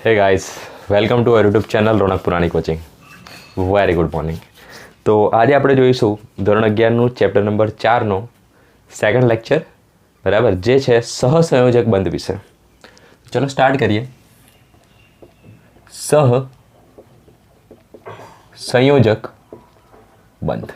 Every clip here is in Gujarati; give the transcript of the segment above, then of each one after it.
Hey guys, welcome to YouTube channel Ronak Purani coaching. Very good morning. तो आज આપણે જોઈશું ધોરણ 11નું ચેપ્ટર નંબર 4નો સેકન્ડ લેક્ચર, બરાબર, જે છે સહસંયોજક બંધ વિશે। ચલો સ્ટાર્ટ કરીએ। સહસંયોજક બંધ।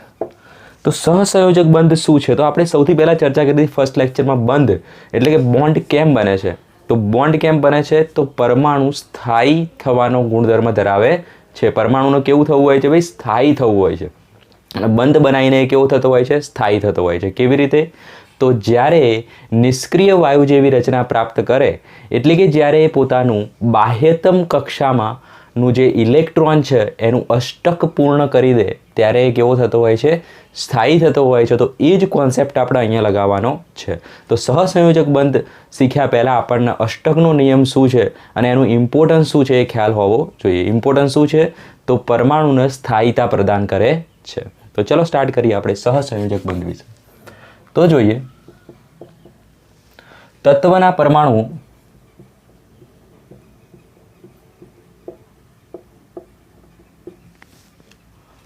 તો સહસંયોજક બંધ શું છે? તો આપણે સૌથી પહેલાં ચર્ચા કરી હતી ફર્સ્ટ લેક્ચરમાં બંધ એટલે કે બોન્ડ કેમ બને છે। તો બોન્ડ કેમ બને છે? તો પરમાણુ સ્થાયી થવાનો ગુણધર્મ ધરાવે છે। પરમાણુનું કેવું થવું હોય છે ભાઈ? સ્થાયી થવું હોય છે। અને બંધ બનાવીને કેવો થતો હોય છે? સ્થાયી થતો હોય છે। કેવી રીતે? તો જ્યારે નિષ્ક્રિય વાયુ જેવી રચના પ્રાપ્ત કરે એટલે કે જ્યારે પોતાનું બાહ્યતમ કક્ષામાંનું જે ઇલેક્ટ્રોન છે એનું અષ્ટક પૂર્ણ કરી દે ત્યારે કેવો થતો હોય છે? સ્થાયી થતો હોય છે। તો એ જ કોન્સેપ્ટ આપણે અહીંયા લગાવવાનો છે। તો સહસંયોજક બંધ શીખ્યા પહેલાં આપણને અષ્ટકનો નિયમ શું છે અને એનું ઇમ્પોર્ટન્સ શું છે એ ખ્યાલ હોવો જોઈએ। ઇમ્પોર્ટન્સ શું છે? તો પરમાણુને સ્થાયીતા પ્રદાન કરે છે। તો ચલો સ્ટાર્ટ કરીએ આપણે સહસંયોજક બંધ વિશે। તો જોઈએ, તત્વના પરમાણુ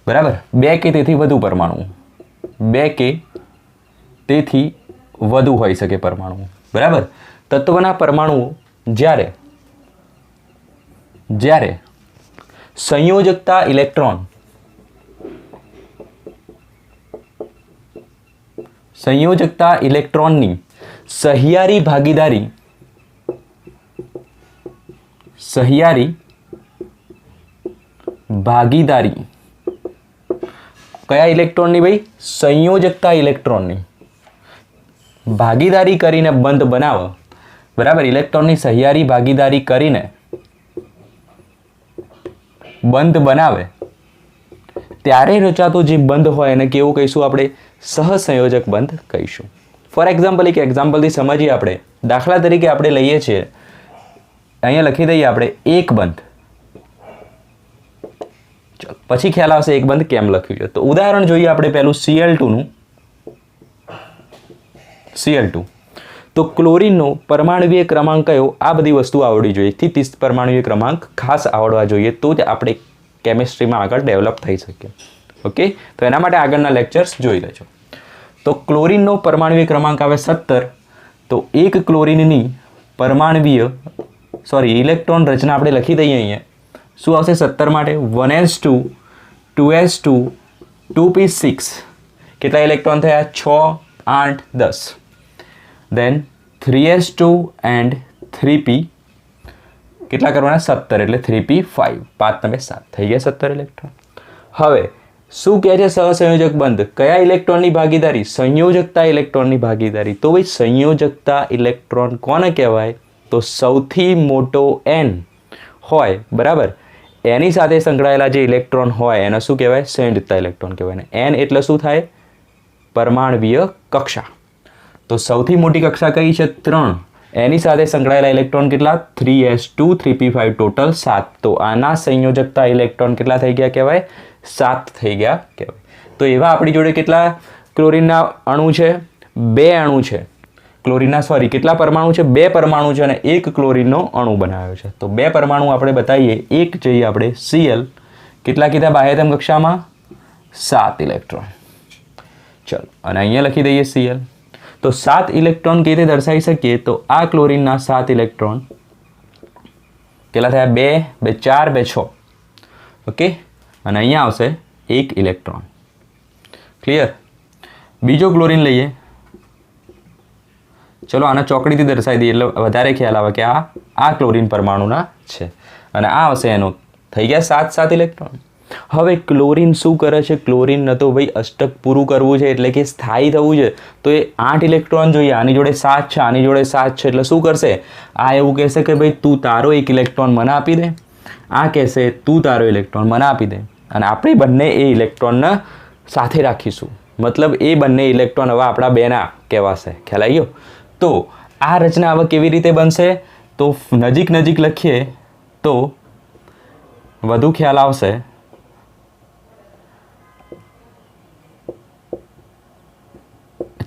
બરાબર, બે કે તેથી વધુ પરમાણુ, બે કે તેથી વધુ હોઈ શકે પરમાણુ, બરાબર। તત્વના પરમાણુ જ્યારે સંયોજકતા ઇલેક્ટ્રોનની સહિયારી ભાગીદારી કયા ઇલેક્ટ્રોનની ભાઈ? સંયોજકતા ઇલેક્ટ્રોનની ભાગીદારી કરીને બંધ બનાવો, બરાબર। ઇલેક્ટ્રોનની સહિયારી ભાગીદારી કરીને બંધ બનાવે ત્યારે રચાતો જે બંધ હોય એને કેવું કહીશું આપણે? સહસંયોજક બંધ કહીશું। ફોર એક્ઝામ્પલ, એક એક્ઝામ્પલથી સમજીએ આપણે। દાખલા તરીકે આપણે લઈએ છીએ, અહીંયા લખી દઈએ આપણે એક બંધ। ચલો પછી ખ્યાલ આવશે એક બંધ કેમ લખ્યું છે। તો ઉદાહરણ જોઈએ આપણે પહેલું Cl2। તો ક્લોરીનનો પરમાણુય ક્રમાંક કયો? આ બધી વસ્તુ આવડવી જોઈએ। 30 પરમાણુય ક્રમાંક ખાસ આવડવા જોઈએ, તો જ આપણે કેમિસ્ટ્રીમાં આગળ ડેવલપ થઈ શકીએ। ઓકે, તો એના માટે આગળના લેક્ચર્સ જોઈ લેજો। તો ક્લોરીનનો પરમાણુય ક્રમાંક આવે 17। તો એક ક્લોરીનની ઇલેક્ટ્રોન રચના આપણે લખી દઈએ અહીંયા। શું આવશે 17 માટે? 1s2 2s2 2p6 કેટલા ઇલેક્ટ્રોન થયા? 6 8 10। દેન 3s2 એન્ડ 3p કેટલા કરવાના? 17 એટલે 3p5 5 તમે 7 થઈ ગયા 17 ઇલેક્ટ્રોન। હવે શું કહે છે સહસંયોજક બંધ? કયા ઇલેક્ટ્રોનની ભાગીદારી? સંયોજકતા ઇલેક્ટ્રોનની ભાગીદારી। તો ભાઈ સંયોજકતા ઇલેક્ટ્રોન કોને કહેવાય? તો સૌથી મોટો n હોય, બરાબર, એની સાથે સંકળાયેલા જે ઇલેક્ટ્રોન હોય એને શું કહેવાય? સંયોજકતા ઇલેક્ટ્રોન કહેવાય। n એટલે શું થાય? પરમાણવીય કક્ષા। તો સૌથી મોટી કક્ષા કઈ છે? 3। એની સાથે સંકળાયેલા ઇલેક્ટ્રોન કેટલા? 3s2 3p5 total 7। તો આના સંયોજકતા ઇલેક્ટ્રોન કેટલા થઈ ગયા કહેવાય? 7 થઈ ગયા કહેવાય। તો એવા આપણી જોડે કેટલા ક્લોરીનના અણુ છે? 2 અણુ છે ક્લોરીનના, કેટલા પરમાણુ છે? 2 પરમાણુ છે અને એક ક્લોરીનનો અણુ બનાવ્યો છે। તો 2 પરમાણુ આપણે બતાવીએ। એક જોઈએ આપણે Cl, કેટલા કીધા બાહ્યતમ કક્ષામાં? 7 ઇલેક્ટ્રોન। ચલો, અને અહીંયા લખી દઈએ Cl। તો 7 ઇલેક્ટ્રોન કેવી રીતે દર્શાવી શકીએ? તો આ ક્લોરીનના 7 ઇલેક્ટ્રોન કેટલા થયા? 2 2 4 2 6। ઓકે, અને અહીંયા આવશે 1 ઇલેક્ટ્રોન। ક્લિયર? બીજો ક્લોરીન લઈએ। ચલો આને ચોકડીથી દર્શાવી દઈએ એટલે વધારે ખ્યાલ આવે કે આ ક્લોરીન પરમાણુના છે, અને આ આવશે એનો, થઈ ગયા 7 ઇલેક્ટ્રોન। હવે ક્લોરીન શું કરે છે? ક્લોરીન ન તો ભાઈ અષ્ટક પૂરું કરવું છે એટલે કે સ્થાયી થવું છે, તો એ 8 ઇલેક્ટ્રોન જોઈએ। આની જોડે 7 છે, આની જોડે 7 છે, એટલે શું કરશે? આ એવું કહેશે કે ભાઈ તું તારો 1 ઇલેક્ટ્રોન મને આપી દે, આ કહેશે તું તારો ઇલેક્ટ્રોન મને આપી દે, અને આપણે બંને એ ઇલેક્ટ્રોનને સાથે રાખીશું। મતલબ એ બંને ઇલેક્ટ્રોન હવે આપણા બેના કહેવાશે। ખ્યાલ આવી ગયો? તો આ રચના હવે કેવી રીતે બનશે? તો નજીક લખીએ તો વધુ ખ્યાલ આવશે।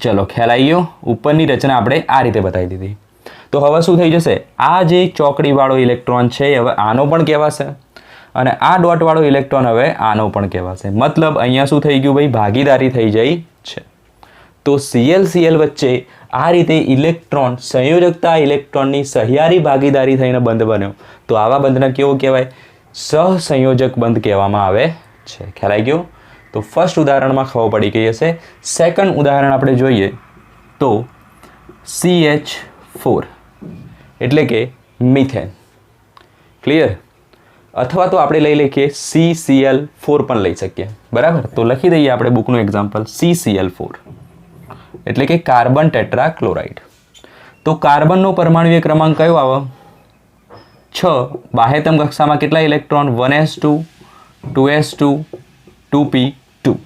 ચલો ખ્યાલ આવી ગયો? ઉપરની રચના આપણે આ રીતે બતાવી દીધી। તો હવે શું થઈ જશે, આ જે ચોકડીવાળો ઇલેક્ટ્રોન છે એ હવે આનો પણ કહેવાશે અને આ ડોટવાળો ઇલેક્ટ્રોન હવે આનો પણ કહેવાશે. મતલબ અહીંયા શું થઈ ગયું ભાઈ, ભાગીદારી થઈ જાય છે. તો Cl વચ્ચે આ રીતે ઇલેક્ટ્રોન સંયોજકતા ઇલેક્ટ્રોનની સહિયારી ભાગીદારી થઈને બંધ બન્યો. તો આવા બંધને કેવો કહેવાય, સહસંયોજક બંધ કહેવામાં આવે છે. ખ્યાલ આવી ગયો? તો ફર્સ્ટ ઉદાહરણમાં ખબર પડી ગઈ હશે. સેકન્ડ ઉદાહરણ આપણે જોઈએ તો CH4 એટલે કે મિથેન. ક્લિયર? અથવા તો આપણે લઈ લઈએ CCl4 પણ લઈ શકીએ. બરાબર? તો લખી દઈએ આપણે બુકનું એક્ઝામ્પલ CCl4 એટલે કે કાર્બન ટેટ્રાક્લોરાઇડ. તો કાર્બનનો પરમાણુય ક્રમાંક કયો આવે, 6. બાહ્યતમ કક્ષામાં કેટલા ઇલેક્ટ્રોન, 1s2 2s2 2p2.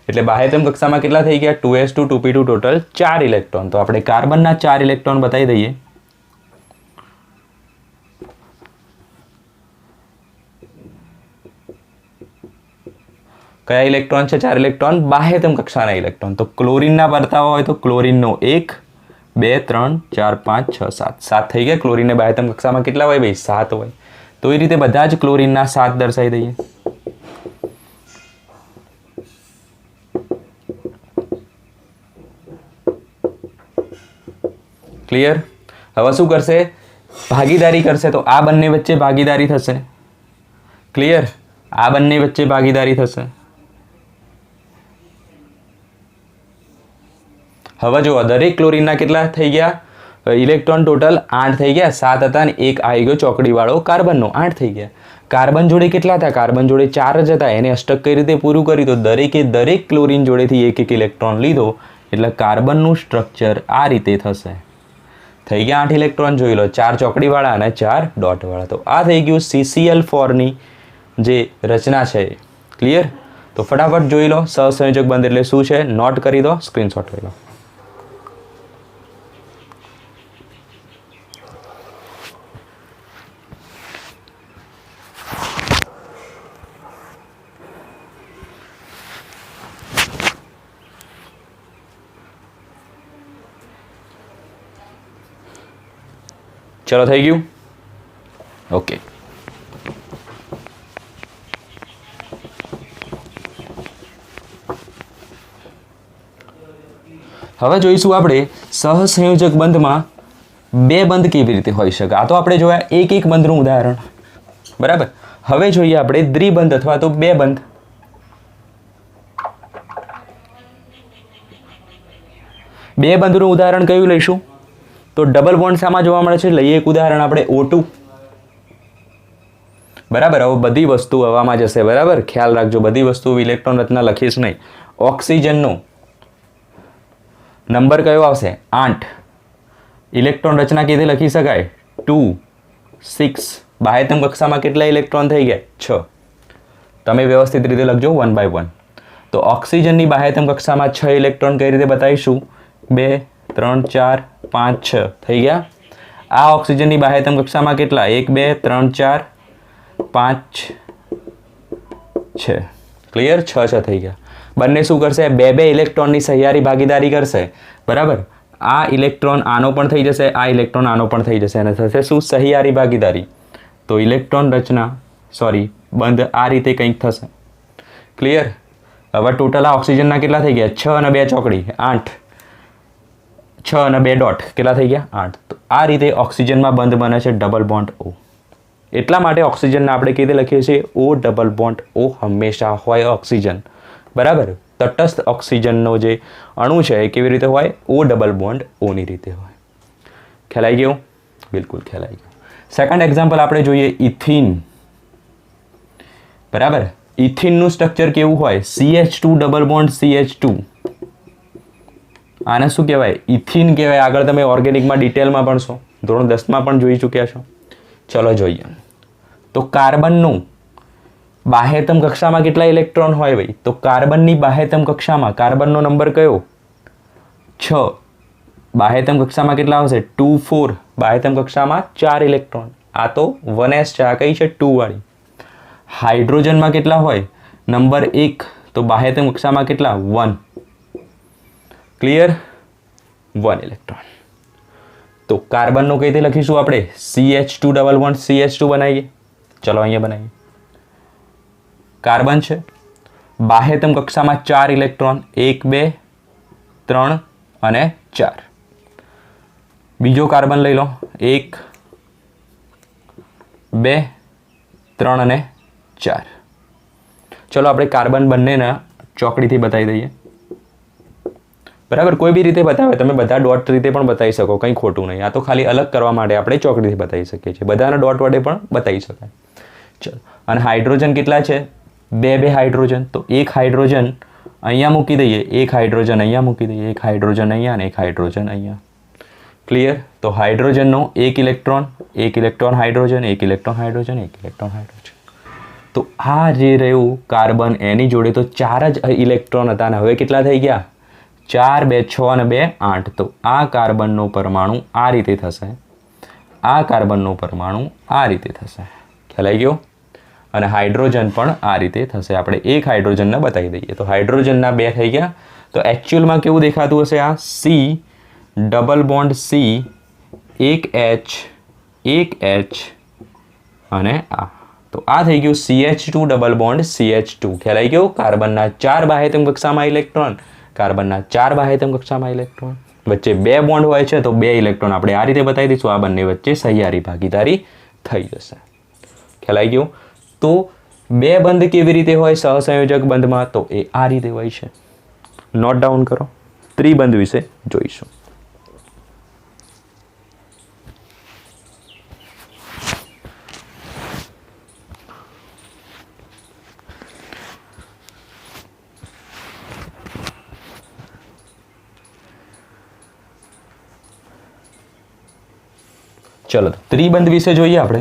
એટલે બાહ્યતમ કક્ષામાં કેટલા થઈ ગયા, 2s2 2p2 ટોટલ 4 ઇલેક્ટ્રોન. તો આપણે કાર્બનના 4 ઇલેક્ટ્રોન બતાવી દઈએ. કયા ઇલેક્ટ્રોન છે, 4 ઇલેક્ટ્રોન બાહ્યતમ કક્ષાના ઇલેક્ટ્રોન. તો ક્લોરીનના બતાવવા હોય તો ક્લોરીનનો 1 2 3 4 5 6 7 7 થઈ ગયા. ક્લોરીનને બાહ્યતમ કક્ષામાં કેટલા હોય ભાઈ, 7 હોય. તો એ રીતે બધા જ ક્લોરીનના 7 દર્શાવી દઈએ. ક્લિયર? હવે શું કરશે, ભાગીદારી કરશે. તો આ બંને વચ્ચે ભાગીદારી થશે. ક્લિયર? આ બંને વચ્ચે ભાગીદારી થશે. હવે જો દરેક ક્લોરીનના કેટલા થઈ ગયા ઇલેક્ટ્રોન, ટોટલ 8 થઈ ગયા. 7 હતા અને એક આવી ગયો ચોકડીવાળો કાર્બનનો, 8 થઈ ગયા. કાર્બન જોડે કેટલા હતા, કાર્બન જોડે 4 જ હતા. એને અષ્ટક કઈ રીતે પૂરું કર્યું, તો દરેકે દરેક ક્લોરીન જોડેથી એક એક ઇલેક્ટ્રોન લીધો. એટલે કાર્બનનું સ્ટ્રક્ચર આ રીતે થશે. થઈ ગયા 8 ઇલેક્ટ્રોન. જોઈ લો, 4 ચોકડીવાળા અને 4 ડોટવાળા. તો આ થઈ ગયું CCl4ની જે રચના છે. ક્લિયર? તો ફટાફટ જોઈ લો સહસંયોજક બંધ એટલે શું છે, નોટ કરી દો, સ્ક્રીનશોટ લઈ લો. ચલો થઈ ગયું? ઓકે. હવે જોઈશું આપણે સહસંયોજક બંધમાં બે બંધ કેવી રીતે હોઈ શકે. આ તો આપણે જોયા એક એક બંધનું ઉદાહરણ. બરાબર? હવે જોઈએ આપણે દ્વિબંધ અથવા તો બે બંધ. બે બંધનું ઉદાહરણ કયું લઈશું? તો ડબલ બોન્ડ શામાં જોવા મળે છે, લઈએ એક ઉદાહરણ આપણે O2. બરાબર? હવે બધી વસ્તુ હવામાં જશે. બરાબર? ખ્યાલ રાખજો, બધી વસ્તુ ઇલેક્ટ્રોન રચના લખીશ નહીં. ઓક્સિજનનો નંબર કયો આવશે, 8. ઇલેક્ટ્રોન રચના કેવી લખી શકાય, 2 6. બાહ્યતમ કક્ષામાં કેટલા ઇલેક્ટ્રોન થઈ ગયા, 6. તમે વ્યવસ્થિત રીતે લખજો 1 by 1. તો ઓક્સિજનની બાહ્યતમ કક્ષામાં 6 ઇલેક્ટ્રોન કઈ રીતે બતાવીશું, 2 3 4 5 6 થઈ ગયા. આ ઓક્સિજનની બાહ્યતમ કક્ષામાં કેટલા, 1 2 3 4 5 6. ક્લિયર? 6 6 થઈ ગયા. બંને શું કરશે, બે બે ઇલેક્ટ્રોનની સહિયારી ભાગીદારી કરશે. બરાબર? આ ઇલેક્ટ્રોન આનો પણ થઈ જશે, આ ઇલેક્ટ્રોન આનો પણ થઈ જશે અને થશે શું, સહિયારી ભાગીદારી. તો ઇલેક્ટ્રોન રચના બંધ આ રીતે કંઈક થશે. ક્લિયર? હવે ટોટલ આ ઓક્સિજનના કેટલા થઈ ગયા, 6 અને 2 ચોકડી 8, 6 અને 2 ડોટ કેટલા થઈ ગયા, 8. તો આ રીતે ઓક્સિજનમાં બંધ બને છે ડબલ બોન્ડ O. એટલા માટે ઓક્સિજનને આપણે કેવી રીતે લખીએ છીએ, O ડબલ બોન્ડ O હંમેશા હોય ઓક્સિજન. બરાબર? તટસ્થ ઓક્સિજનનો જે અણુ છે એ કેવી રીતે હોય, O ડબલ બોન્ડ Oની રીતે હોય. ખ્યાલ આવી ગયો? બિલકુલ ખ્યાલ આવી ગયો. સેકન્ડ એક્ઝામ્પલ આપણે જોઈએ ઇથિન. બરાબર? ઇથિનનું સ્ટ્રક્ચર કેવું હોય, CH2 ડબલ બોન્ડ CH2. આને શું કહેવાય, ઇથિન કહેવાય. આગળ તમે ઓર્ગેનિકમાં ડિટેલમાં ભણશો, ધોરણ 10માં પણ જોઈ ચૂક્યા છો. ચલો જોઈએ. તો કાર્બનનું બાહ્યતમ કક્ષામાં કેટલા ઇલેક્ટ્રોન હોય ભાઈ, તો કાર્બનની બાહ્યતમ કક્ષામાં કાર્બનનો નંબર કયો, 6. બાહ્યતમ કક્ષામાં કેટલા આવશે, 2 4. બાહ્યતમ કક્ષામાં 4 ઇલેક્ટ્રોન. આ તો 1s છે, આ કઈ છે 2 વાળી. હાઇડ્રોજનમાં કેટલા હોય, નંબર 1. તો બાહ્યતમ કક્ષામાં કેટલા, 1. ક્લિયર? 1 ઇલેક્ટ્રોન. તો કાર્બનનો કઈ રીતે લખીશું આપણે CH2 ડબલ બોન્ડ CH2 બનાવીએ. ચલો અહીંયા બનાવીએ. કાર્બન છે, બાહ્યતમ કક્ષામાં 4 ઇલેક્ટ્રોન, 1 2 3 અને 4. બીજો કાર્બન લઈ લો, 1 2 3 અને 4. ચલો આપણે કાર્બન બંનેના ચોકડીથી બતાવી દઈએ. બરાબર, કોઈ બી રીતે બતાવે, તમે બધા ડોટ રીતે પણ બતાવી શકો, કંઈ ખોટું નહીં. આ તો ખાલી અલગ કરવા માટે આપણે ચોકડીથી બતાવી શકીએ છીએ. બધાના ડોટ વડે પણ બતાવી શકાય. ચલો, અને હાઇડ્રોજન કેટલા છે? 2 હાઇડ્રોજન. તો એક હાઇડ્રોજન અહીંયા મૂકી દઈએ, એક હાઇડ્રોજન અહીંયા મૂકી દઈએ, એક હાઇડ્રોજન અહીંયા અને એક હાઇડ્રોજન અહીંયા. ક્લિયર? તો હાઇડ્રોજનનો એક ઇલેક્ટ્રોન હાઇડ્રોજન, એક ઇલેક્ટ્રોન હાઇડ્રોજન, એક ઇલેક્ટ્રોન હાઇડ્રોજન. તો આ જે રહ્યું કાર્બન, એની જોડે તો 4 જ ઇલેક્ટ્રોન હતા અને હવે કેટલા થઈ ગયા? 4 2 6 અને 2 8. તો આ કાર્બનનો પરમાણુ આ રીતે થશે, આ કાર્બનનો પરમાણુ આ રીતે થશે. ખ્યાલ આવી ગયો? અને હાઇડ્રોજન પણ આ રીતે થશે. આપણે એક હાઇડ્રોજનને બતાવી દઈએ. તો હાઇડ્રોજનના 2 થઈ ગયા. તો એકચ્યુઅલમાં કેવું દેખાતું હશે? આ C ડબલ બોન્ડ C, એક H અને આ. તો આ થઈ ગયું CH2 ડબલ બોન્ડ CH2. ખ્યાલ આવી ગયો? કાર્બનના 4 બાહ્યતમ કક્ષામાં ઇલેક્ટ્રોન, કાર્બનના 4 બાહ્યતમ કક્ષામાં ઇલેક્ટ્રોન, વચ્ચે 2 બોન્ડ હોય છે તો 2 ઇલેક્ટ્રોન આપણે આ રીતે બતાવી દઈશું. આ બંને વચ્ચે સહિયારી ભાગીદારી થઈ જશે. ખ્યાલ આવી ગયો? તો 2 બંધ કેવી રીતે હોય સહસંયોજક બંધમાં? તો એ આ રીતે હોય છે. નોટ ડાઉન કરો. ત્રિબંધ વિશે જોઈશું. ચલો, ત્રિબંધ વિશે જોઈએ આપણે.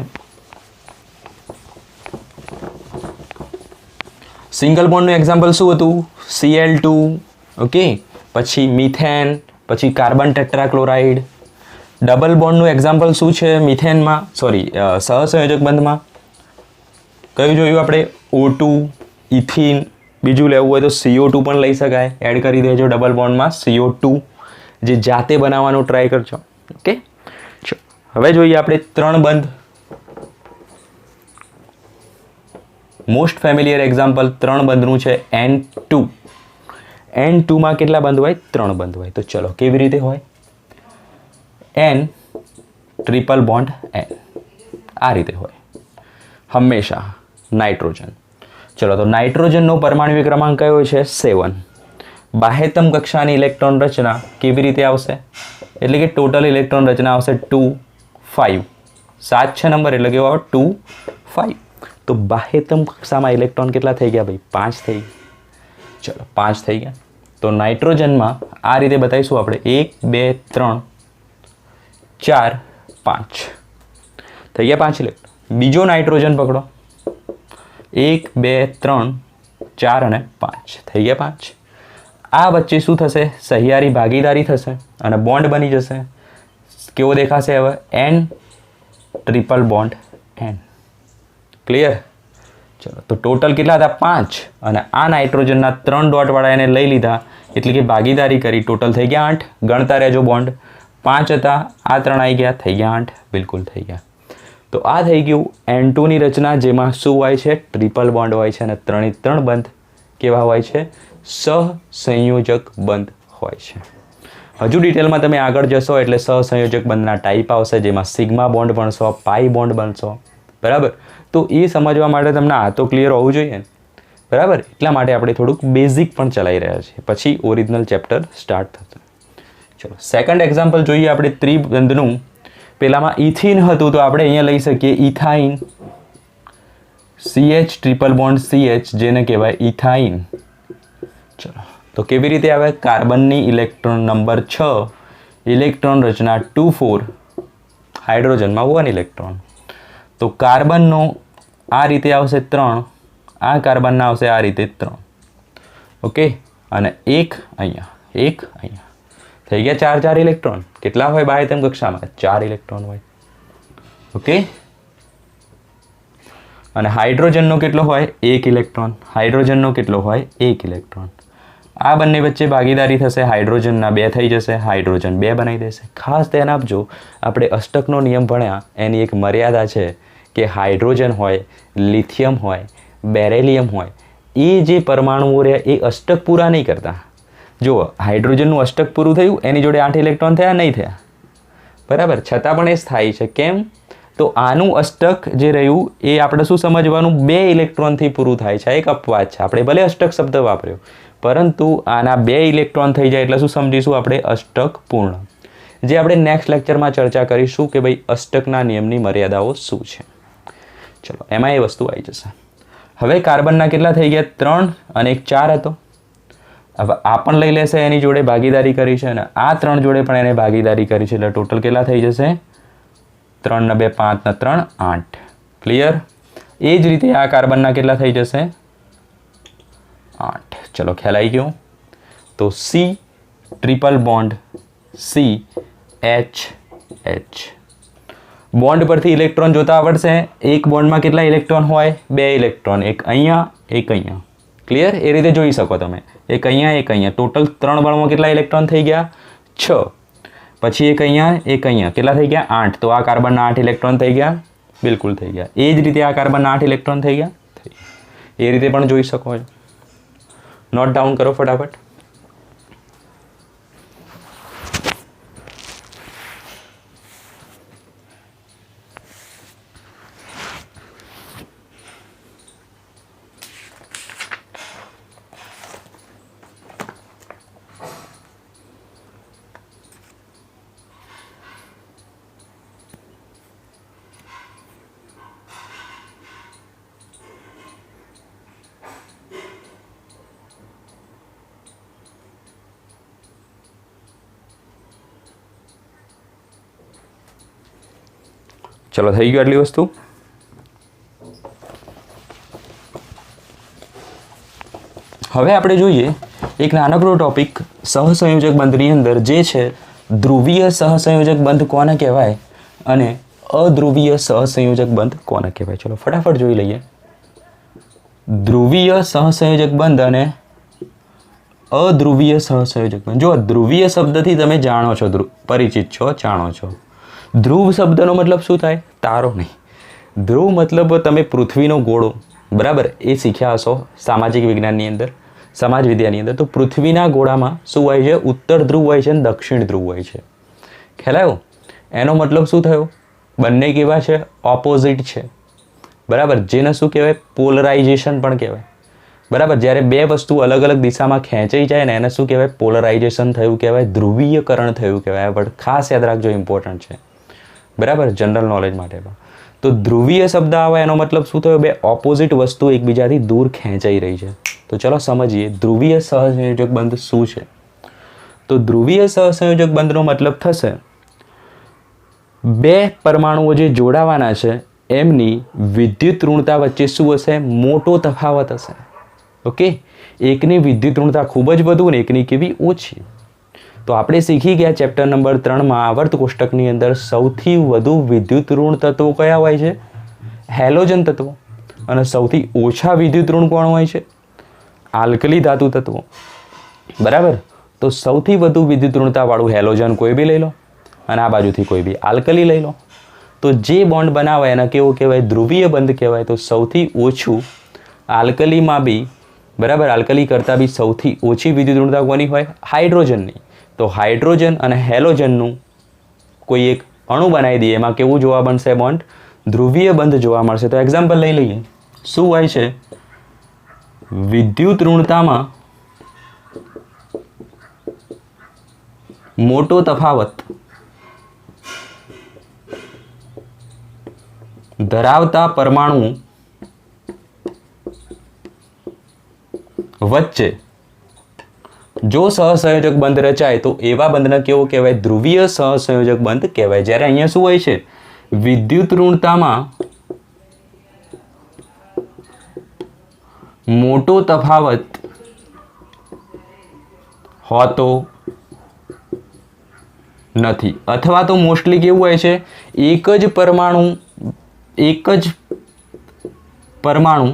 સિંગલ બોન્ડનું એક્ઝામ્પલ શું હતું? Cl2, ઓકે, પછી મિથેન, પછી કાર્બન ટેટ્રાક્લોરાઇડ. ડબલ બોન્ડનું એક્ઝામ્પલ શું છે મિથેનમાં? સહસંયોજક બંધમાં કયું જોયું આપણે? O2, ethene. બીજું લેવું હોય તો CO2 પણ લઈ શકાય. એડ કરી દેજો ડબલ બોન્ડમાં CO2, જે જાતે બનાવવાનું ટ્રાય કરજો. ઓકે, હવે જોઈએ આપણે 3 બંધ. મોસ્ટ ફેમિલિયર એક્ઝામ્પલ 3 બંધનું છે N2. N2માં કેટલા બંધ હોય? 3 બંધ હોય. તો ચલો કેવી રીતે હોય? N ટ્રિપલ બોન્ડ N આ રીતે હોય હંમેશા. નાઇટ્રોજન. ચલો, તો નાઇટ્રોજનનો પરમાણુ ક્રમાંક કયો છે? 7. બાહ્યતમ કક્ષાની ઇલેક્ટ્રોન રચના કેવી રીતે આવશે? એટલે કે ટોટલ ઇલેક્ટ્રોન રચના આવશે 2 5. 7 છે નંબર, એટલે કેવો આવે? 2 5. તો બાહ્યતમ કક્ષામાં ઇલેક્ટ્રોન કેટલા થઈ ગયા ભાઈ? 5 થઈ ગયા. ચલો, 5 થઈ ગયા. તો નાઇટ્રોજનમાં આ રીતે બતાવીશું આપણે. 1 2 3 4 5 થઈ ગયા 5 ઇલેક્ટ્રોન. બીજો નાઇટ્રોજન પકડો. 1 2 3 4 અને 5 થઈ ગયા 5. આ વચ્ચે શું થશે? સહિયારી ભાગીદારી થશે અને બોન્ડ બની જશે. કેવો દેખાશે હવે? N triple bond N. Clear? ચલો, તો ટોટલ કેટલા હતા? 5. અને આ નાઇટ્રોજનના 3 ડોટવાળા એને લઈ લીધા, એટલે કે ભાગીદારી કરી. ટોટલ થઈ ગયા 8. ગણતા રહેજો બોન્ડ. 5 હતા, આ 3 આવી ગયા, થઈ ગયા 8. બિલકુલ થઈ ગયા. તો આ થઈ ગયું N2ની રચના, જેમાં શું હોય છે? ટ્રિપલ બોન્ડ હોય છે અને 3 બંધ કેવા હોય છે? સહસંયોજક બંધ હોય છે. હજુ ડિટેલમાં તમે આગળ જશો એટલે સહસંયોજક બંધના ટાઈપ આવશે, જેમાં સિગ્મા બોન્ડ ભણશો, પાઈ બોન્ડ બનશો. બરાબર? તો એ સમજવા માટે તમને આ તો ક્લિયર હોવું જોઈએ ને. બરાબર? એટલા માટે આપણે થોડુંક બેઝિક પણ ચલાવી રહ્યા છીએ, પછી ઓરિજિનલ ચેપ્ટર સ્ટાર્ટ થશે. ચલો, સેકન્ડ એક્ઝામ્પલ જોઈએ આપણે ત્રિબંધનું. પહેલામાં ઇથિન હતું, તો આપણે અહીંયા લઈ શકીએ ethyne. CH triple bond CH, જેને કહેવાય ઇથાઇન. ચલો, તો કેવી રીતે આવે? કાર્બનની ઇલેક્ટ્રોન નંબર 6, ઇલેક્ટ્રોન રચના 2 4, હાઇડ્રોજનમાં 1 ઇલેક્ટ્રોન. તો કાર્બનનો આ રીતે આવશે 3, આ કાર્બનના આવશે આ રીતે 3. ઓકે, અને એક અહીંયા, એક અહીંયા. થઈ ગયા 4 ઇલેક્ટ્રોન. કેટલા હોય બાહ્યતમ કક્ષામાં? 4 ઇલેક્ટ્રોન હોય. ઓકે, અને હાઇડ્રોજનનો કેટલો હોય? 1 ઇલેક્ટ્રોન. હાઇડ્રોજનનો કેટલો હોય? 1 ઇલેક્ટ્રોન. આ બંને વચ્ચે ભાગીદારી થશે હાઇડ્રોજનના, 2 થઈ જશે, હાઇડ્રોજન 2 બનાવી દેશે. ખાસ ધ્યાન આપજો, આપણે અષ્ટકનો નિયમ ભણ્યા એની એક મર્યાદા છે કે હાઇડ્રોજન હોય, લિથિયમ હોય, બેરેલિયમ હોય, એ જે પરમાણુઓ રહ્યા એ અષ્ટક પૂરા નહીં કરતા. જુઓ, હાઇડ્રોજનનું અષ્ટક પૂરું થયું, એની જોડે 8 ઇલેક્ટ્રોન થયા નહીં થયા, બરાબર, છતાં પણ એ સ્થાયી છે. કેમ? તો આનું અષ્ટક જે રહ્યું એ આપણે શું સમજવાનું, 2 ઇલેક્ટ્રોનથી પૂરું થાય છે. એક અપવાદ છે, આપણે ભલે અષ્ટક શબ્દ વાપર્યો, પરંતુ આના 2 ઇલેક્ટ્રોન થઈ જાય એટલે શું સમજીશું આપણે, અષ્ટક પૂર્ણ. જે આપણે નેક્સ્ટ લેક્ચરમાં ચર્ચા કરીશું કે ભાઈ અષ્ટકના નિયમની મર્યાદાઓ શું છે. ચલો, એમાં એ વસ્તુ આવી જશે. હવે કાર્બનના કેટલા થઈ ગયા, 3 અને એક 4 હતો. હવે આ પણ લઈ લેશે, એની જોડે ભાગીદારી કરી છે, અને આ 3 જોડે પણ એને ભાગીદારી કરી છે, એટલે ટોટલ કેટલા થઈ જશે, 3 ને 2 5 ને 3 8. ક્લિયર? એ જ રીતે આ કાર્બનના કેટલા થઈ જશે, 8. ચલો, ખ્યાલ આવી ગયો. તો C triple bond CH bond પરથી ઇલેક્ટ્રોન જોતા આવડશે. એક બોન્ડમાં કેટલા ઇલેક્ટ્રોન હોય, 2 ઇલેક્ટ્રોન, એક અહીંયા એક અહીંયા. ક્લિયર? એ રીતે જોઈ શકો તમે, એક અહીંયા એક અહીંયા, ટોટલ 3 બોન્ડમાં કેટલા ઇલેક્ટ્રોન થઈ ગયા, 6. પછી એક અહીંયા, કેટલા થઈ ગયા, 8. તો આ કાર્બનના 8 ઇલેક્ટ્રોન થઈ ગયા, બિલકુલ થઈ ગયા. એ જ રીતે આ કાર્બનના 8 ઇલેક્ટ્રોન થઈ ગયા, એ રીતે પણ જોઈ શકો છો. નોટ ડાઉન કરો ફટાફટ. ચલો, થઈ ગયું આટલી વસ્તુ. હવે આપણે જોઈએ એક નાનકડો ટોપિક સહસંયોજક બંધની અંદર, જે છે ધ્રુવીય સહસંયોજક બંધ કોને કહેવાય અને અધ્રુવીય સહસંયોજક બંધ કોને કહેવાય. ચલો ફટાફટ જોઈ લઈએ. ધ્રુવીય સહસંયોજક બંધ અને અધ્રુવીય સહસંયોજક બંધ. જો ધ્રુવીય શબ્દથી તમે જાણો છો, પરિચિત છો, જાણો છો. ધ્રુવ શબ્દનો મતલબ શું થાય, તારો નહીં. ધ્રુવ મતલબ તમે પૃથ્વીનો ગોળો, બરાબર, એ શીખ્યા હશો સામાજિક વિજ્ઞાનની અંદર, સમાજ વિદ્યાની અંદર. તો પૃથ્વીના ગોળામાં શું હોય છે, ઉત્તર ધ્રુવ હોય છે અને દક્ષિણ ધ્રુવ હોય છે. ખ્યાલ આવ્યો? એનો મતલબ શું થયો, બંને કેવા છે, ઓપોઝિટ છે, બરાબર. જેને શું કહેવાય, પોલરાઇઝેશન પણ કહેવાય, બરાબર. જ્યારે 2 વસ્તુ અલગ અલગ દિશામાં ખેંચાઈ જાય ને એને શું કહેવાય, પોલરાઇઝેશન થયું કહેવાય, ધ્રુવીયકરણ થયું કહેવાય. પણ ખાસ યાદ રાખજો, ઇમ્પોર્ટન્ટ છે, બરાબર, જનરલ નોલેજ માટે પણ. તો ધ્રુવીય શબ્દ આવે એનો મતલબ શું થયો, 2 ઓપોઝિટ વસ્તુ એકબીજાથી દૂર ખેંચાઈ રહી છે. તો ચલો સમજીએ ધ્રુવીય સહસંયોજક બંધ શું છે. તો ધ્રુવીય સહસંયોજક બંધનો મતલબ થશે 2 પરમાણુઓ જે જોડાવાના છે એમની વિદ્યુત ઋણતા વચ્ચે શું હશે, મોટો તફાવત હશે. ઓકે, એકની વિદ્યુત ઋણતા ખૂબ જ વધુ ને એકની કેવી, ઓછી. તો આપણે શીખી ગયા ચેપ્ટર નંબર 3માં આવર્ત કોષ્ટકની અંદર સૌથી વધુ વિદ્યુત ઋણ તત્વો કયા હોય છે, હેલોજન તત્વો. અને સૌથી ઓછા વિદ્યુત ઋણ કોણ હોય છે, આલ્કલી ધાતુ તત્વો, બરાબર. તો સૌથી વધુ વિદ્યુત ઋણતાવાળું હેલોજન કોઈ બી લઈ લો અને આ બાજુથી કોઈ બી આલ્કલી લઈ લો. તો જે બોન્ડ બનાવે એને કેવો કહેવાય, ધ્રુવીય બંધ કહેવાય. તો સૌથી ઓછું આલ્કલીમાં બી, બરાબર, આલ્કલી કરતાં બી સૌથી ઓછી વિદ્યુત ઋણતા કોની હોય, હાઇડ્રોજનની. તો હાઇડ્રોજન અને હેલોજનનું કોઈ એક અણુ બનાવી દઈએ, એમાં કેવું જોવા બનશે, બોન્ડ ધ્રુવીય બંધ જોવા મળશે. તો એક્ઝામ્પલ લઈ લઈએ. શું હોય છે, વિદ્યુત ઋણતામાં મોટો તફાવત ધરાવતા પરમાણુ વચ્ચે જો સહસંયોજક બંધ રચાય તો એવા બંધને કેવો કહેવાય, ધ્રુવીય સહસંયોજક બંધ કહેવાય. જ્યારે અહીંયા શું હોય છે, વિદ્યુત ઋણતામાં મોટો તફાવત હોતો નથી, અથવા તો મોસ્ટલી કેવું હોય છે, એક જ પરમાણુ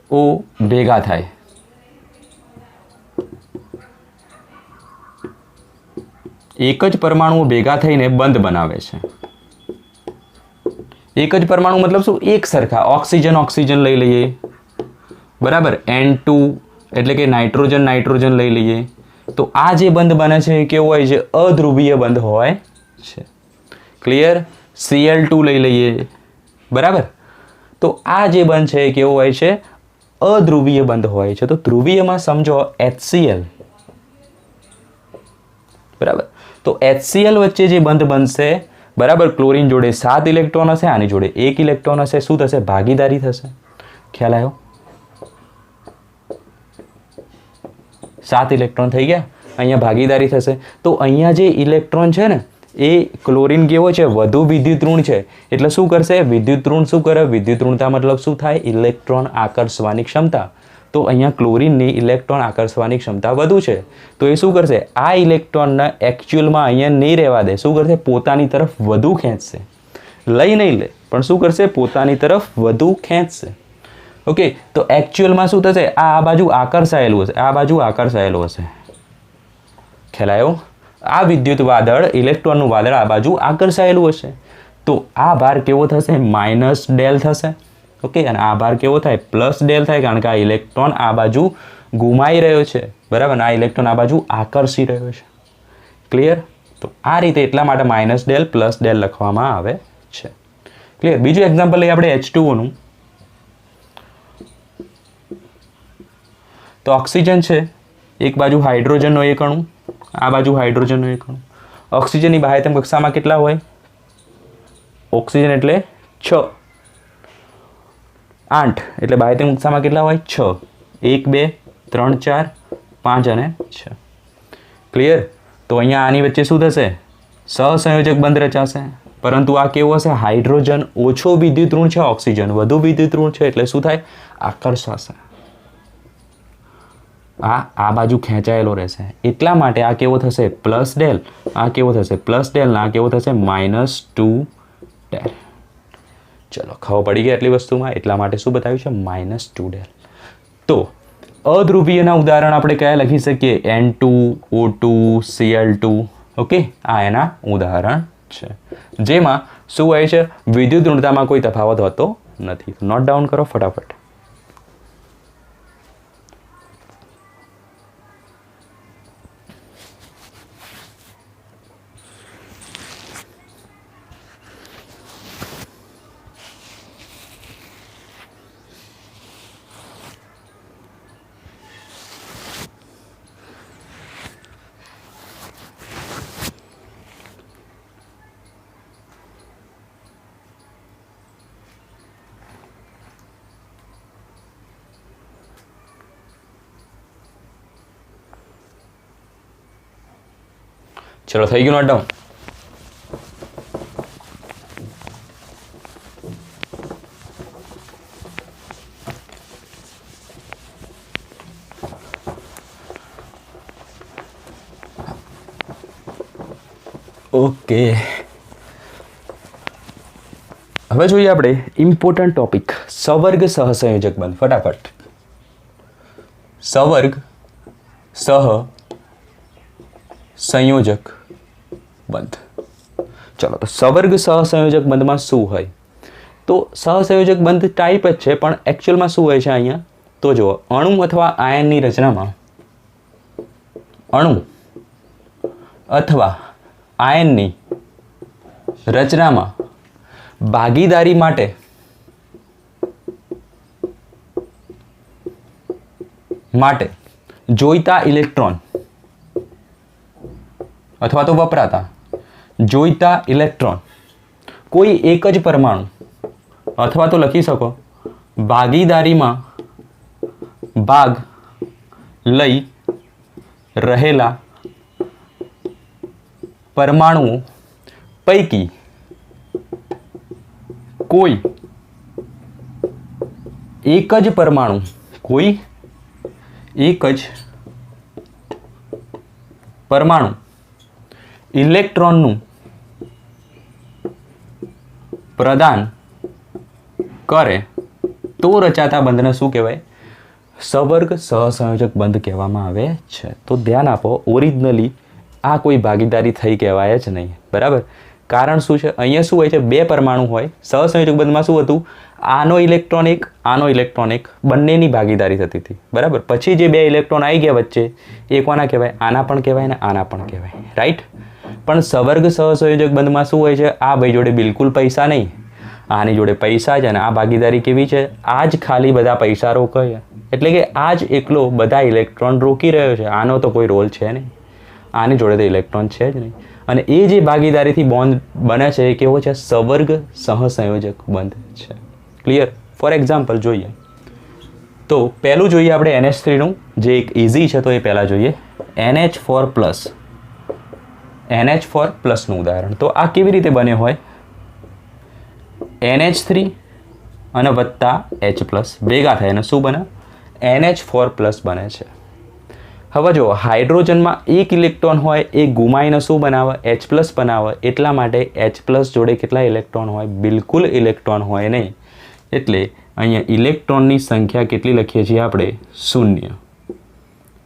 ઓ ભેગા થાય, એક જ પરમાણુઓ ભેગા થઈને બંધ બનાવે છે. એક જ પરમાણુ મતલબ શું? એક સરખા. ઓક્સિજન લઈ લઈએ, બરાબર. N2 એટલે કે નાઇટ્રોજન લઈ લઈએ. તો આ જે બંધ બને છે એ કેવો હોય છે? અધ્રુવીય બંધ હોય છે. ક્લિયર? Cl2 લઈ લઈએ, બરાબર. તો આ જે બંધ છે એ કેવો હોય છે? અધ્રુવીય બંધ હોય છે. તો ધ્રુવીયમાં સમજો HCl, બરાબર. તો HCl વચ્ચે જે બંધ બનશે, બરાબર, ક્લોરીન જોડે 7 ઇલેક્ટ્રોન હશે, આની જોડે 1 ઇલેક્ટ્રોન હશે. શું થશે? ભાગીદારી થશે. ખ્યાલ આવ્યો? 7 ઇલેક્ટ્રોન થઈ ગયા, અહીંયા ભાગીદારી થશે. તો અહીંયા જે ઇલેક્ટ્રોન છે ને એ ક્લોરીન કેવો છે? વધુ વિદ્યુત ઋણ છે. એટલે શું કરશે? વિદ્યુત ઋણ શું કરે? વિદ્યુત ઋણતા મતલબ શું થાય? ઇલેક્ટ્રોન આકર્ષવાની ક્ષમતા. તો અહીંયા ક્લોરીનની ઇલેક્ટ્રોન આકર્ષવાની ક્ષમતા વધુ છે. તો એ શું કરશે? આ ઇલેક્ટ્રોનને એકચ્યુઅલમાં અહીંયા નહીં રહેવા દે. શું કરશે? પોતાની તરફ વધુ ખેંચશે. લઈ નહીં લે, પણ શું કરશે? પોતાની તરફ વધુ ખેંચશે. ઓકે, તો એકચ્યુઅલમાં શું થશે? આ બાજુ આકર્ષાયેલું હશે, આ બાજુ આકર્ષાયેલું હશે. ખ્યાલ આવ્યો? આ વિદ્યુત વાદળ, ઇલેક્ટ્રોનનું વાદળ આ બાજુ આકર્ષાયેલું હશે. તો આ ભાર કેવો થશે? માઇનસ ડેલ થશે. ઓકે, અને આ ભાર કેવો થાય? પ્લસ ડેલ થાય, કારણ કે આ ઇલેક્ટ્રોન આ બાજુ ગુમાઈ રહ્યો છે, બરાબર. આ ઇલેક્ટ્રોન આ બાજુ આકર્ષી રહ્યો છે. ક્લિયર? તો આ રીતે એટલા માટે માઇનસ ડેલ પ્લસ ડેલ લખવામાં આવે છે. ક્લિયર? બીજું એક્ઝામ્પલ લઈએ આપણે H2O નું. તો ઓક્સિજન છે, એક બાજુ હાઇડ્રોજનનો એક અણુ, આ બાજુ હાઇડ્રોજનનો એક અણુ. ઓક્સિજનની બાહ્યતમ કક્ષામાં કેટલા હોય? ઓક્સિજન એટલે 6, 8 એટલે બાહ્યતમ કક્ષામાં કેટલા હોય? 6. 1 2 3 4 5 અને 6. ક્લિયર? તો અહીંયા આની વચ્ચે શું થશે? સહસંયોજક બંધ રચાશે. પરંતુ આ કેવું હશે? હાઇડ્રોજન ઓછો વિદ્યુત ઋણ છે, ઓક્સિજન વધુ વિદ્યુત ઋણ છે. એટલે શું થાય? આકર્ષાશે. આ બાજુ ખેંચાયેલો રહેશે. એટલા માટે આ કેવો થશે? Plus del. આ કેવો થશે? Plus del. આ કેવો થશે? -2 ડેલ. ચલો, ખબર પડી ગઈ આટલી વસ્તુમાં. એટલા માટે શું બતાવ્યું છે? -2 ડેલ. તો અધ્રુવીયના ઉદાહરણ આપણે કયા લખી શકીએ? N2, O2, Cl2. ઓકે, આ એના ઉદાહરણ છે, જેમાં શું હોય છે? વિદ્યુત ઋણતામાં કોઈ તફાવત હોતો નથી. નોટ ડાઉન કરો ફટાફટ. ચલો, થઈ ગયું નોટ ડાઉન? ઓકે, હવે જોઈએ આપણે ઇમ્પોર્ટન્ટ ટોપિક, સવર્ગ સહસંયોજક બંધ. ફટાફટ. સવર્ગ સહસંયોજક બંધ. ચલો, તો સવર્ગ સહસંયોજક બંધમાં શું હોય? તો સહસંયોજક બંધ ટાઈપ જ છે, પણ એકચ્યુઅલમાં શું હોય છે અહીંયા? તો જુઓ, અણુ અથવા આયનની રચનામાં, અણુ અથવા આયનની રચનામાં ભાગીદારી માટે જોઈતા ઇલેક્ટ્રોન અથવા તો વપરાતા જોઈતા ઇલેક્ટ્રોન કોઈ એક જ પરમાણુ અથવા તો લખી શકો ભાગીદારીમાં ભાગ લઈ રહેલા પરમાણુઓ પૈકી કોઈ એક જ પરમાણુ ઇલેક્ટ્રોનનું પ્રદાન કરે તો રચાતા બંધને શું કહેવાય? સવર્ગ સહસંયોજક બંધ કહેવામાં આવે છે. તો ધ્યાન આપો, ઓરિજિનલી આ કોઈ ભાગીદારી થઈ કહેવાય જ નહીં. બરાબર? કારણ શું છે? અહીંયા શું હોય છે? બે પરમાણુ હોય. સહસંયોજક બંધમાં શું હતું? આનો ઇલેક્ટ્રોન એક, આનો ઇલેક્ટ્રોન એક, બંનેની ભાગીદારી થતી હતી. બરાબર? પછી જે બે ઇલેક્ટ્રોન આવી ગયા વચ્ચે, એ કોના કહેવાય? આના પણ કહેવાય ને આના પણ કહેવાય. રાઈટ? પણ સવર્ગ સહસંયોજક બંધમાં શું હોય છે? આ ભાઈ જોડે બિલકુલ પૈસા નહીં, આની જોડે પૈસા છે, અને આ ભાગીદારી કેવી છે? આ જ ખાલી બધા પૈસા રોકે, એટલે કે આ જ એકલો બધા ઇલેક્ટ્રોન રોકી રહ્યો છે. આનો તો કોઈ રોલ છે નહીં, આની જોડે તો ઇલેક્ટ્રોન છે જ નહીં. અને એ જે ભાગીદારીથી બોન્ડ બને છે એ કેવો છે? સવર્ગ સહસંયોજક બંધ છે. ક્લિયર? ફોર એક્ઝામ્પલ જોઈએ તો પહેલું જોઈએ આપણે NH3નું, જે એક ઇઝી છે, તો એ પહેલાં જોઈએ. NH4+, NH4+નું ઉદાહરણ. તો આ કેવી રીતે બને હોય? NH3 અને વત્તા H+ ભેગા થાય અને શું બને? NH4+ બને છે. હવે જો હાઇડ્રોજનમાં એક ઇલેક્ટ્રોન હોય, એ ગુમાઈને શું બનાવે? H+ બનાવે. એટલા માટે H+ જોડે કેટલા ઇલેક્ટ્રોન હોય? બિલકુલ ઇલેક્ટ્રોન હોય નહીં. એટલે અહીંયા ઇલેક્ટ્રોનની સંખ્યા કેટલી લખીએ છીએ આપણે? 0.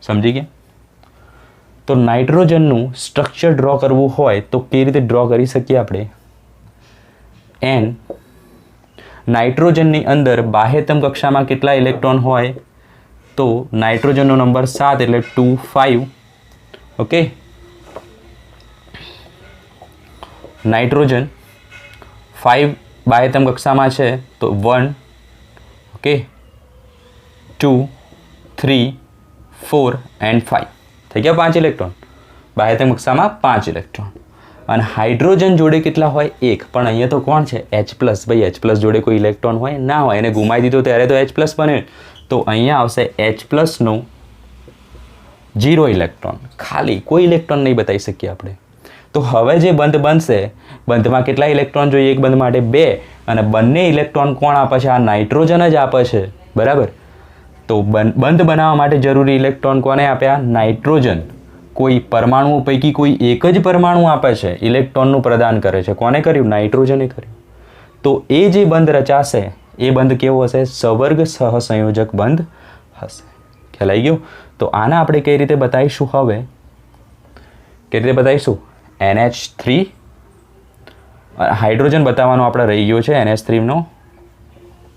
સમજી ગયા? તો નાઇટ્રોજનનું સ્ટ્રક્ચર ડ્રો કરવું હોય તો કેવી રીતે ડ્રો કરી શકીએ આપણે? N નાઇટ્રોજનની અંદર બાહ્યતમ કક્ષામાં કેટલા ઇલેક્ટ્રોન હોય? તો નાઇટ્રોજનનો નંબર 7 એટલે 2 5. ઓકે, નાઇટ્રોજન 5 બાહ્યતમ કક્ષામાં છે તો 1, ઓકે, 2, 3, 4 એન્ડ 5 થઈ ગયા 5 ઇલેક્ટ્રોન. બાહ્યતમ કક્ષામાં 5 ઇલેક્ટ્રોન. અને હાઇડ્રોજન જોડે કેટલા હોય? 1. પણ અહીંયા તો કોણ છે? H+. ભાઈ H+ જોડે કોઈ ઇલેક્ટ્રોન હોય? ના હોય. એને ગુમાવી દીધો ત્યારે તો H+ બને. તો અહીંયા આવશે H+નો 0 ઇલેક્ટ્રોન. ખાલી કોઈ ઇલેક્ટ્રોન નહીં બતાવી શકીએ આપણે. તો હવે જે બંધ બનશે, બંધમાં કેટલા ઇલેક્ટ્રોન જોઈએ? એક બંધ માટે 2. અને બંને ઇલેક્ટ્રોન કોણ આપે છે? આ નાઇટ્રોજન જ આપે છે. બરાબર? તો બંધ બનાવવા માટે જરૂરી ઇલેક્ટ્રોન કોને આપ્યા? નાઇટ્રોજન. કોઈ પરમાણુઓ પૈકી કોઈ એક જ પરમાણુ આપે છે, ઇલેક્ટ્રોનનું પ્રદાન કરે છે. કોને કર્યું? નાઇટ્રોજને કર્યું. તો એ જે બંધ રચાશે એ બંધ કેવો હશે? સવર્ગ સહસંયોજક બંધ હશે. ખ્યાલ આવી ગયો? તો આને આપણે કઈ રીતે બતાવીશું? હવે કઈ રીતે બતાવીશું? NH3 હાઇડ્રોજન બતાવવાનો આપણે રહી ગયો છે NH3નો.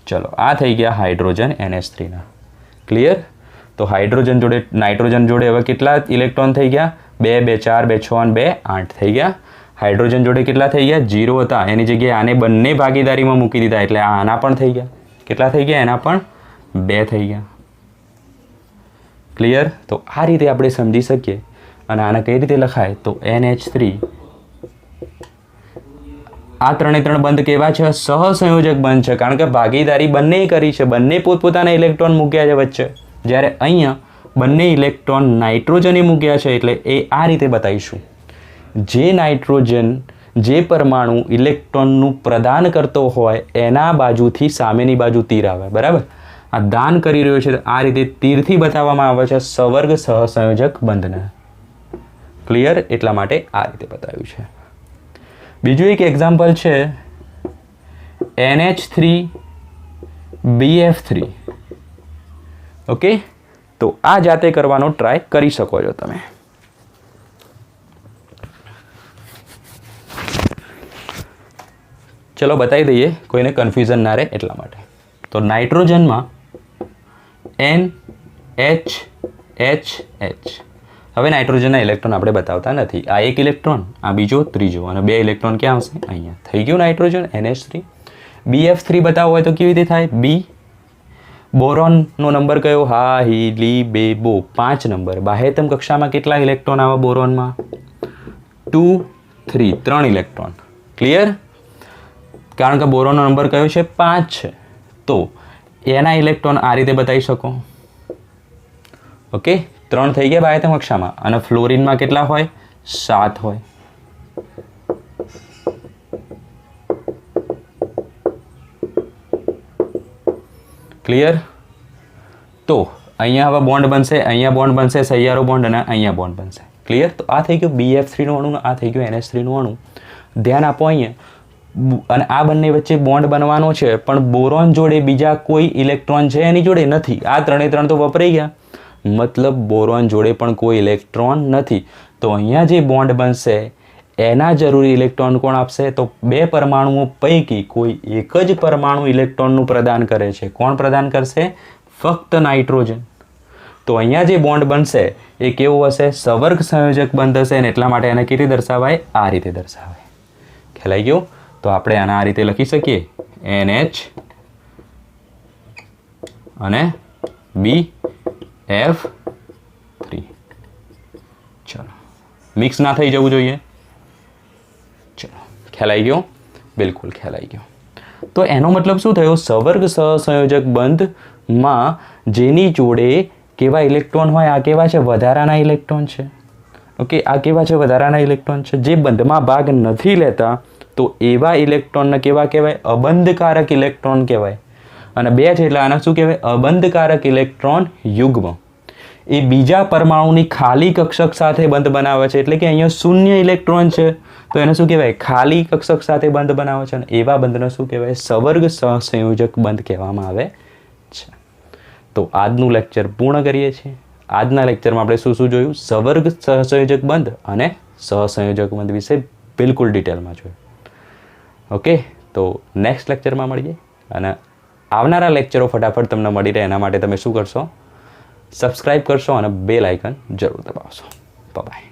ચલો, આ થઈ ગયા હાઇડ્રોજન NH3ના. ક્લિયર? તો હાઇડ્રોજન જોડે નાઇટ્રોજન જોડે હવે કેટલા ઇલેક્ટ્રોન થઈ ગયા? 2, 2, 4, 2, 6 અને 2, 8 થઈ ગયા. હાઇડ્રોજન જોડે કેટલા થઈ ગયા? 0 હતા, એની જગ્યાએ આને બંને ભાગીદારીમાં મૂકી દીધા, એટલે આના પણ થઈ ગયા. કેટલા થઈ ગયા? એના પણ 2 થઈ ગયા. ક્લિયર? તો આ રીતે આપણે સમજી શકીએ. અને આને કઈ રીતે લખાય? તો NH3. આ 3 બંધ કેવા છે? સહસંયોજક બંધ છે, કારણ કે ભાગીદારી બંને કરી છે, બંને પોતપોતાના ઇલેક્ટ્રોન મૂક્યા છે વચ્ચે. જ્યારે અહીંયા બંને ઇલેક્ટ્રોન નાઇટ્રોજને મૂક્યા છે, એટલે એ આ રીતે બતાવીશું. જે નાઇટ્રોજન, જે પરમાણુ ઇલેક્ટ્રોનનું પ્રદાન કરતો હોય એના બાજુથી સામેની બાજુ તીર આવે. બરાબર? આ દાન કરી રહ્યો છે, આ રીતે તીરથી બતાવવામાં આવે છે સવર્ગ સહસંયોજક બંધને. ક્લિયર? એટલા માટે આ રીતે બતાવ્યું છે. બીજું એક એક્ઝામ્પલ છે NH3BF3. ઓકે, તો આ જાતે કરવાનો ટ્રાય કરી શકો છો તમે. ચલો બતાવી દઈએ, કોઈને કન્ફ્યુઝન ના રહે એટલા માટે. તો નાઇટ્રોજનમાં NHHH. હવે નાઇટ્રોજનના ઇલેક્ટ્રોન આપણે બતાવતા નથી. આ એક ઇલેક્ટ્રોન, આ બીજો, ત્રીજો, અને 2 ઇલેક્ટ્રોન ક્યાં આવશે? અહીંયા. થઈ ગયું નાઇટ્રોજન NH3. BF3 બતાવવો હોય તો કેવી રીતે થાય? B. બોરોનનો નંબર કયો? હા, હી, લી, બે, બો. 5 નંબર. બાહ્યતમ કક્ષામાં કેટલા ઇલેક્ટ્રોન આવે બોરોનમાં? 2, 3, 3 ઇલેક્ટ્રોન. ક્લિયર? કારણ કે બોરોનનો નંબર કયો છે? 5 છે. તો એના ઇલેક્ટ્રોન આ રીતે બતાવી શકો. ઓકે, 3 થઈ ગયા બાહ્યતમ કક્ષામાં. અને ફ્લોરિનમાં કેટલા હોય? 7 હોય. ક્લિયર? તો અહીંયા હવે બોન્ડ બનશે, અહીંયા બોન્ડ બનશે, સહિયારો બોન્ડ, અને અહીંયા બોન્ડ બનશે. ક્લિયર? તો આ થઈ ગયું BF3નું અણુ, આ થઈ ગયું NH3નું અણુ. ધ્યાન આપો, અહીંયા અને આ બંને વચ્ચે બોન્ડ બનવાનો છે, પણ બોરોન જોડે બીજા કોઈ ઇલેક્ટ્રોન છે એની જોડે નથી. આ ત્રણે ત્રણ તો વપરાઈ ગયા, મતલબ બોરોન જોડે પણ કોઈ ઇલેક્ટ્રોન નથી. તો અહીંયા જે બોન્ડ બનશે એના જરૂરી ઇલેક્ટ્રોન કોણ આપશે? તો બે પરમાણુઓ પૈકી કોઈ એક જ પરમાણુ ઇલેક્ટ્રોનનું પ્રદાન કરે છે. કોણ પ્રદાન કરશે? ફક્ત નાઇટ્રોજન. તો અહીંયા જે બોન્ડ બનશે એ કેવું હશે? સવર્ગ સંયોજક બંધ હશે, અને એટલા માટે એને કેવી રીતે દર્શાવાય? આ રીતે દર્શાવાય. ખ્યાલ આવી ગયો? તો આપણે આને આ રીતે લખી શકીએ, NH અને BF3. ચલો, મિક્સ ના થઈ જવું જોઈએ. ચલો, ખ્યાલ આવી ગયો? બિલકુલ ખ્યાલ આવી ગયો. તો એનો મતલબ શું થયો? સવર્ગ સહસંયોજક બંધમાં જેની જોડે કેવા ઇલેક્ટ્રોન હોય? આ કેવા છે? વધારાના ઇલેક્ટ્રોન છે. ઓકે, આ કેવા છે? વધારાના ઇલેક્ટ્રોન છે. જે બંધમાં ભાગ નથી લેતા તો એવા ઇલેક્ટ્રોનને કેવા કહેવાય? અબંધકારક ઇલેક્ટ્રોન કહેવાય. અને બે છે એટલે આને શું કહેવાય? અબંધકારક ઇલેક્ટ્રોન યુગ્મ. એ બીજા પરમાણુની ખાલી કક્ષક સાથે બંધ બનાવે છે, એટલે કે અહીંયા શૂન્ય ઇલેક્ટ્રોન છે તો એને શું કહેવાય? ખાલી કક્ષક સાથે બંધ બનાવે છે, અને એવા બંધને શું કહેવાય? સવર્ગ સહસંયોજક બંધ કહેવામાં આવે છે. તો આજનું લેક્ચર પૂર્ણ કરીએ છીએ. આજના લેક્ચરમાં આપણે શું શું જોયું? સવર્ગ સહસંયોજક બંધ અને સહસંયોજક બંધ વિશે બિલકુલ ડિટેલમાં જોયું. ઓકે, તો નેક્સ્ટ લેક્ચરમાં મળીએ. અને આવનારા લેક્ચરો ફટાફટ તમને મળી રહે એના માટે તમે શું કરશો? સબસ્ક્રાઈબ કરશો અને બેલ આઇકન જરૂર દબાવશો. બાય.